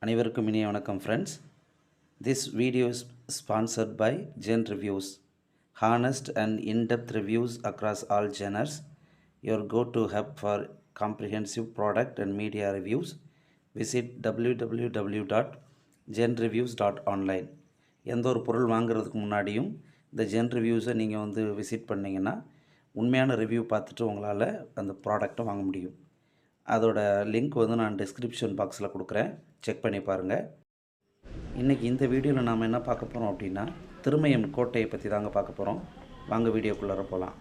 அனைவருக்கும் இனிய வணக்கம் friends. This video is sponsored by Gen Reviews. Honest and in-depth reviews across all genres. Your go-to hub for comprehensive product and media reviews. Visit www.genreviews.online. எந்த ஒரு பொருள் வாங்குறதுக்கு முன்னாடியும் இந்த ஜென் ரிவ்யூஸை நீங்கள் விசிட் பண்ணிங்கன்னா உண்மையான ரிவ்யூ பார்த்துட்டு உங்களால் அந்த ப்ராடக்டை வாங்க முடியும். அதோட லிங்க் நான் டிஸ்கிரிப்ஷன் பாக்ஸில் கொடுக்குறேன், செக் பண்ணி பாருங்கள். இன்றைக்கி இந்த வீடியோவில் நாம் என்ன பார்க்க போகிறோம் அப்படின்னா, திருமயம் கோட்டையை பற்றி தாங்க பார்க்க போகிறோம். வாங்க வீடியோக்குள்ளார போகலாம்.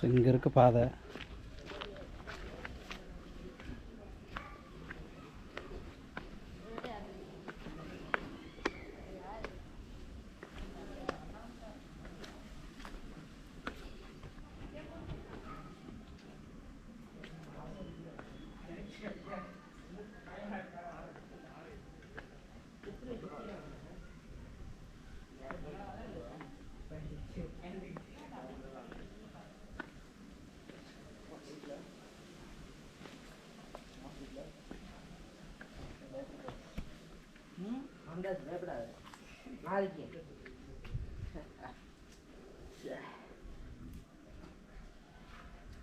ஸோ இங்கே இருக்க பாதை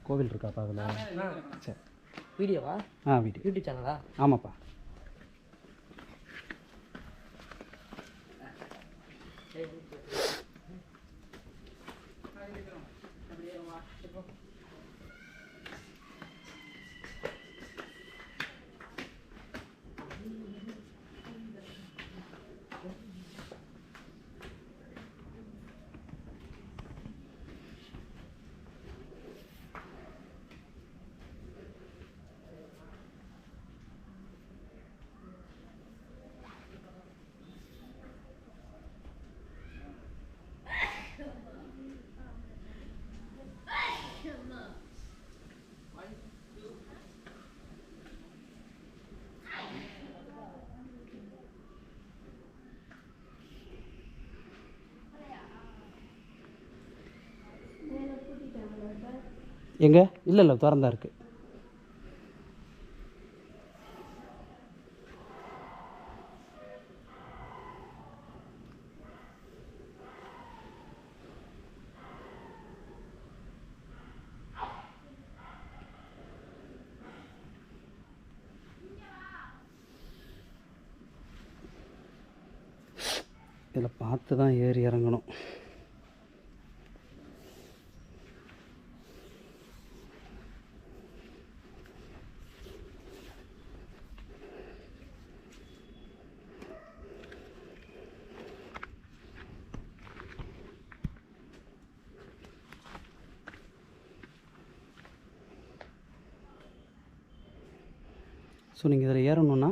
கோவில் இருக்காப்பா அதில்? சரி, வீடியோவா? வீடியோ. யூடியூப் சேனலா? ஆமாப்பா. எங்கே? இல்லை திறந்தா இருக்குது. இதில் பார்த்து தான் ஏறி இறங்கணும். ஸோ நீங்கள் இதில் ஏறணுன்னா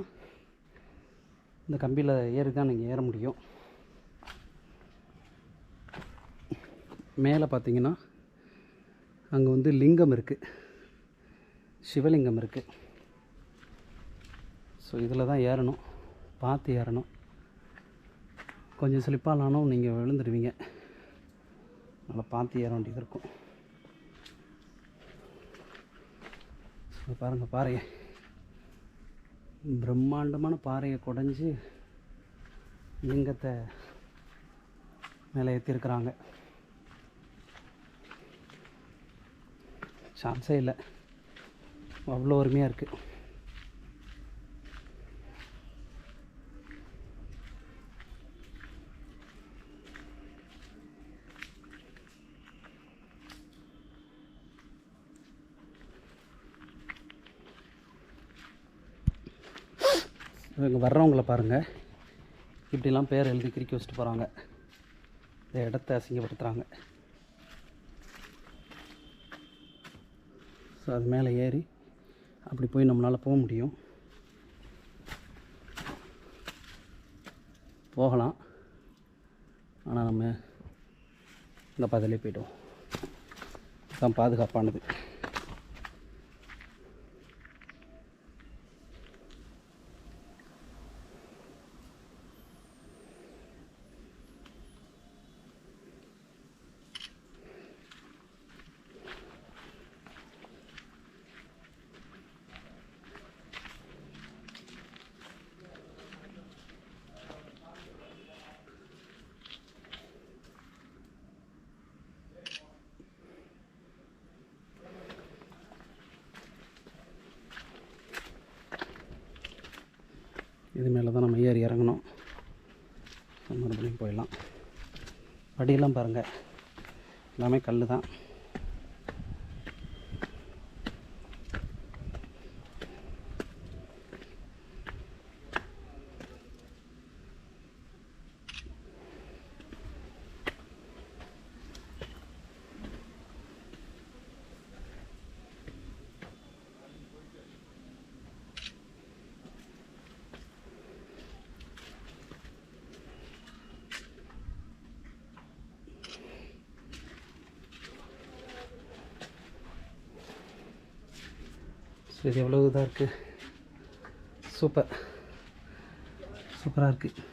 இந்த கம்பியில் ஏறி தான் நீங்கள் ஏற முடியும். மேலே பார்த்தீங்கன்னா அங்கே லிங்கம் இருக்குது, சிவலிங்கம் இருக்குது. ஸோ இதில் தான் ஏறணும், பார்த்து ஏறணும். கொஞ்சம் ஸ்லிப்பானாலும் நீங்கள் விழுந்துடுவீங்க, நல்லா பார்த்து ஏற வேண்டியது இருக்கும். ஸோ பாருங்கள், பாறையை பிரம்மாண்டமான பாறையை குடஞ்சி லிங்கத்தை மேலே ஏற்றிருக்கிறாங்க. சான்ஸே இல்லை, அவ்வளோ அருமையாக இருக்குது. இங்கே வர்றவங்களை பாருங்கள், இப்படிலாம் பேர் எழுதி கிறுக்கி வச்சுட்டு போகிறாங்க. இந்த இடத்த அசிங்கப்படுத்துகிறாங்க. ஸோ அது மேலே ஏறி அப்படி போய் நம்மளால் போக முடியும். போகலாம், ஆனால் நம்ம இந்த பாதையிலே போய்டுவோம். தான் பாதுகாப்பானது. இது மேலே தான் நம்ம ஏறி இறங்கணும். மறுபடியும் போயிடலாம். படியெல்லாம் பாருங்கள், எல்லாமே கல் தான். இது எவ்வளோ இதாக இருக்குது. சூப்பராக இருக்குது.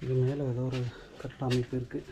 இது மேலே ஏதோ ஒரு கட்டட அமைப்பு இருக்குது.